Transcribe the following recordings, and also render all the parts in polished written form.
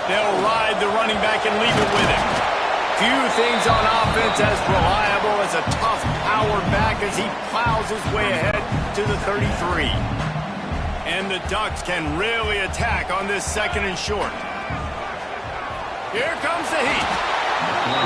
They'll ride the running back and leave it with him. Few things on offense as reliable as a tough power back as he plows his way ahead to the 33. And the Ducks can really attack on this 2nd and short. Here comes the heat.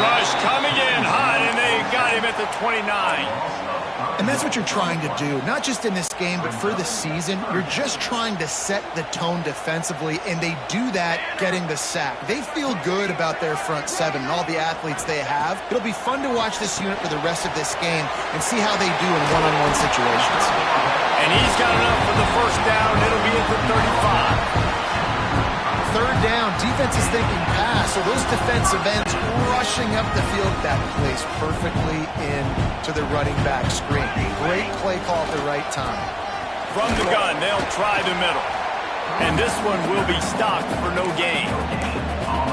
Rush coming in hot, and they got him at the 29. And that's what you're trying to do, not just in this game, but for the season. You're just trying to set the tone defensively, and they do that getting the sack. They feel good about their front 7 and all the athletes they have. It'll be fun to watch this unit for the rest of this game and see how they do in one-on-one situations. And he's got enough for the 1st down. It'll be at the 35. 3rd down, defense is thinking pass, so those defensive ends rushing up the field. That plays perfectly into the running back screen. Great play call at the right time. From the gun, they'll try the middle. And this one will be stopped for no gain.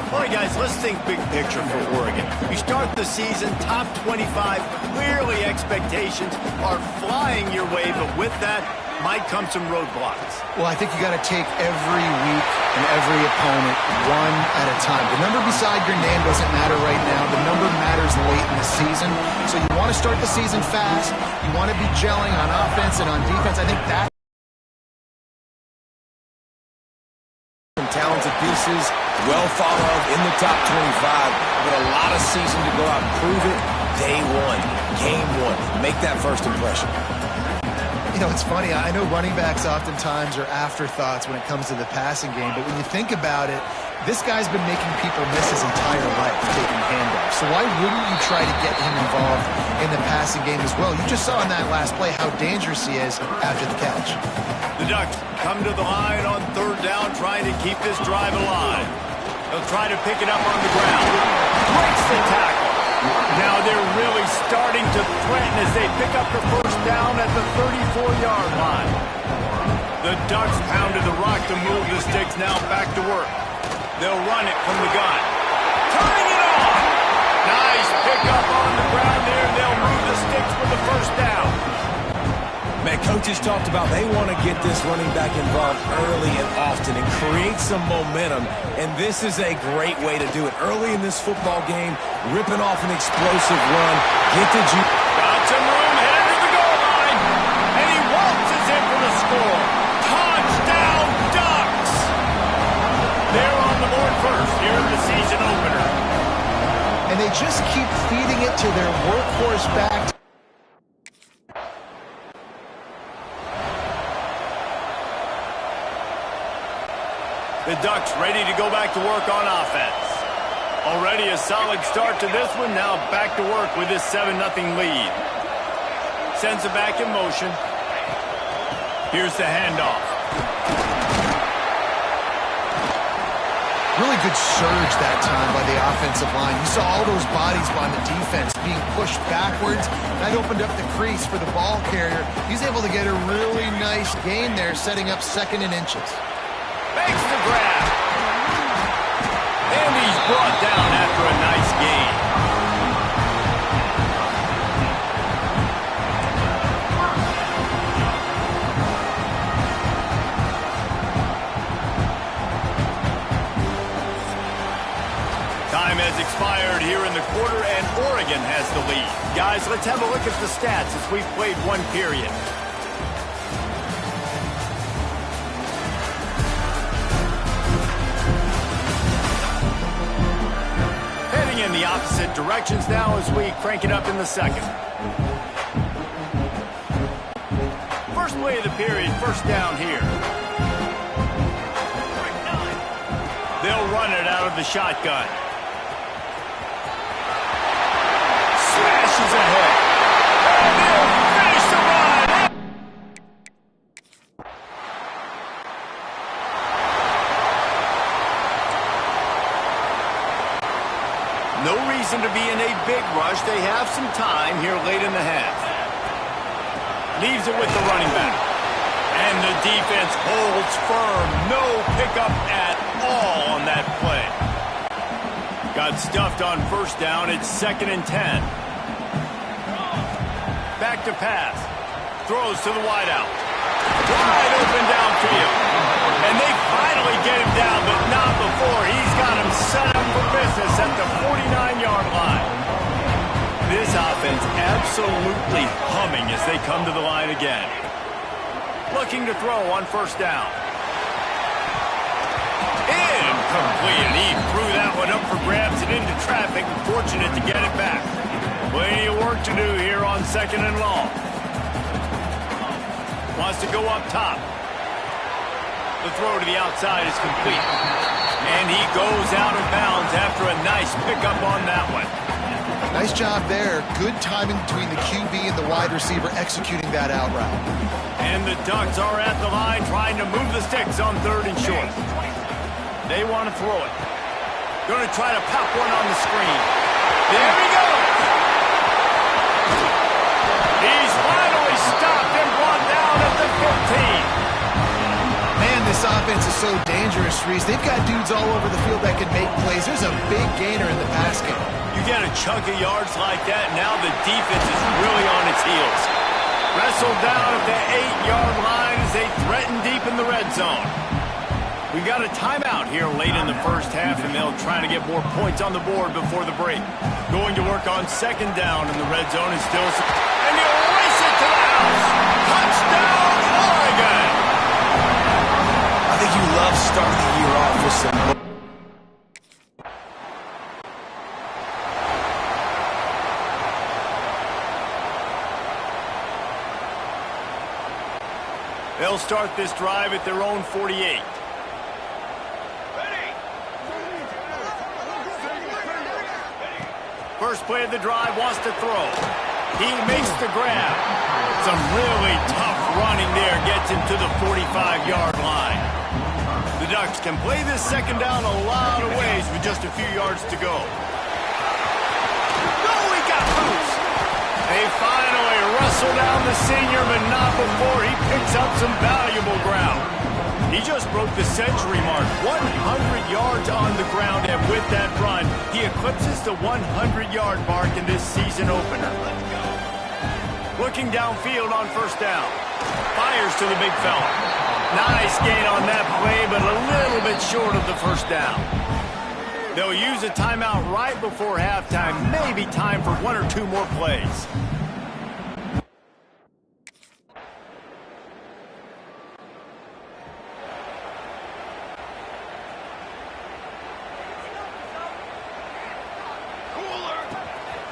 All right, guys, let's think big picture for Oregon. You start the season top 25. Clearly expectations are flying your way, but with that might come some roadblocks. Well, I think you got to take every week and every opponent one at a time. The number beside your name doesn't matter right now. The number matters late in the season. So you want to start the season fast. You want to be gelling on offense and on defense. I think that talented pieces, well thought of in the top 25, but a lot of season to go out and prove it. Day 1, game 1, make that first impression. You know, it's funny. I know running backs oftentimes are afterthoughts when it comes to the passing game, but when you think about it, this guy's been making people miss his entire life taking handoffs. So why wouldn't you try to get him involved in the passing game as well? You just saw in that last play how dangerous he is after the catch. The Ducks come to the line on 3rd down, trying to keep this drive alive. They'll try to pick it up on the ground. Breaks the tackle. Now they're really starting to threaten as they pick up the 1st down at the 34-yard line. The Ducks pounded the rock to move the sticks, now back to work. They'll run it from the gun. Turning it on! Nice pickup on the ground there. They'll move the sticks for the 1st down. Man, coaches talked about they want to get this running back involved early and often and create some momentum, and this is a great way to do it. Early in this football game, ripping off an explosive run, get to got some room, headed to the goal line, and he waltzes in for the score. Touchdown, Ducks! They're on the board first here in the season opener. And they just keep feeding it to their workhorse back. The Ducks ready to go back to work on offense. Already a solid start to this one. Now back to work with this 7-0 lead. Sends it back in motion. Here's the handoff. Really good surge that time by the offensive line. You saw all those bodies by the defense being pushed backwards. That opened up the crease for the ball carrier. He's able to get a really nice gain there, setting up 2nd and inches. Makes the grab. And he's brought down after a nice gain. Time has expired here in the quarter, and Oregon has the lead. Guys, let's have a look at the stats as we've played 1 period. In the opposite directions now as we crank it up in the 2nd. First play of the period, 1st down here. They'll run it out of the shotgun. Smashes ahead. And they'll finish the run. No reason to be in a big rush. They have some time here late in the half. Leaves it with the running back. And the defense holds firm. No pickup at all on that play. Got stuffed on 1st down. It's 2nd and 10. Back to pass. Throws to the wideout. Wide open downfield. And they finally get him down, but not before. He's got him business at the 49-yard line. This offense absolutely humming as they come to the line again. Looking to throw on first down. Incomplete. He threw that one up for grabs and into traffic. Fortunate to get it back. Plenty of work to do here on second and long. Wants to go up top. The throw to the outside is complete. And he goes out of bounds after a nice pickup on that one. Nice job there. Good timing between the QB and the wide receiver executing that out route. And the Ducks are at the line trying to move the sticks on third and short. They want to throw it. Going to try to pop one on the screen. There he goes. He's finally stopped and brought down at the 15. Man, this offense is so dangerous, Reese. They've got dudes all over the field that can make plays. There's a big gainer in the pass game. You get a chunk of yards like that, now the defense is really on its heels. Wrestled down at the 8-yard line as they threaten deep in the red zone. We got a timeout here late in the first half, and they'll try to get more points on the board before the break. Going to work on second down in the red zone is still... And he'll race it to the house! Touchdown, Oregon! I think you love starting the year off with some... They'll start this drive at their own 48. First play of the drive, wants to throw. He makes the grab. Some really tough running there gets him to the 45-yard line. The Ducks can play this second down a lot of ways with just a few yards to go. Oh, he got loose. They finally wrestle down the senior, but not before he picks up some valuable ground. He just broke the century mark, 100 yards on the ground, and with that run, he eclipses the 100-yard mark in this season opener. Looking downfield on first down. Fires to the big fella. Nice gain on that play, but a little bit short of the first down. They'll use a timeout right before halftime, maybe time for one or two more plays.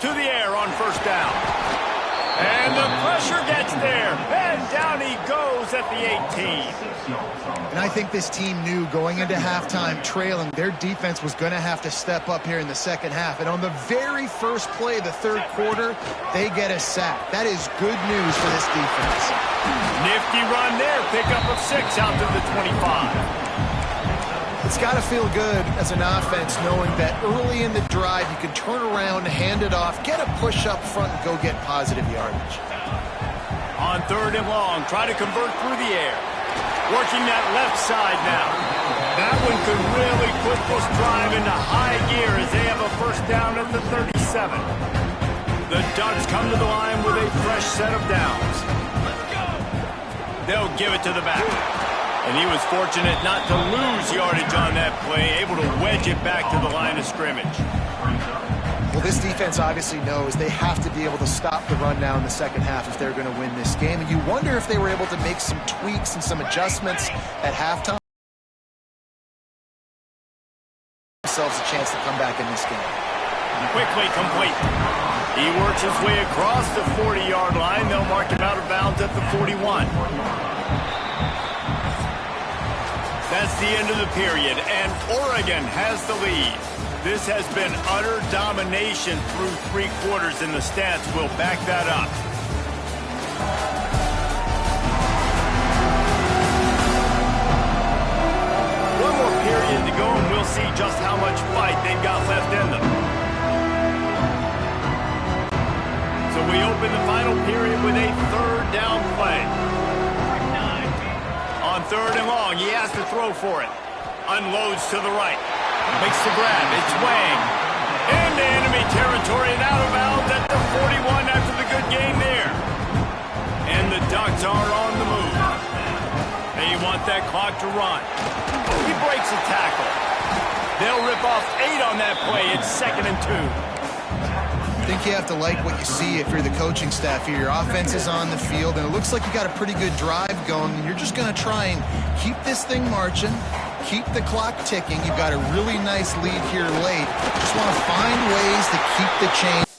To the air on first down. And the pressure gets there. And down he goes at the 18. And I think this team knew going into halftime trailing, their defense was going to have to step up here in the second half. And on the very first play of the third quarter, they get a sack. That is good news for this defense. Nifty run there. Pickup of 6 out to the 25. It's got to feel good as an offense knowing that early in the drive you can turn around, hand it off, get a push up front, and go get positive yardage. On third and long, try to convert through the air. Working that left side now. That one could really put this drive into high gear as they have a first down at the 37. The Ducks come to the line with a fresh set of downs. They'll give it to the back. And he was fortunate not to lose yardage on that play, able to wedge it back to the line of scrimmage. Well, this defense obviously knows they have to be able to stop the run now in the second half if they're going to win this game. And you wonder if they were able to make some tweaks and some adjustments at halftime. Themselves a chance to come back in this game. Quickly complete. He works his way across the 40-yard line. They'll mark him out of bounds at the 41. That's the end of the period, and Oregon has the lead. This has been utter domination through 3 quarters, and the stats will back that up. One more period to go, and we'll see just how much fight they've got left in them. So we open the final period with a third down play. On third and long, he has to throw for it. Unloads to the right. Makes the grab. It's Wang. Into enemy territory and out of bounds at the 41 after the good game there. And the Ducks are on the move. They want that clock to run. He breaks a tackle. They'll rip off 8 on that play. It's 2nd and 2. I think you have to like what you see if you're the coaching staff here. Your offense is on the field, and it looks like you got a pretty good drive going, and you're just going to try and keep this thing marching, keep the clock ticking. You've got a really nice lead here late. Just want to find ways to keep the chain.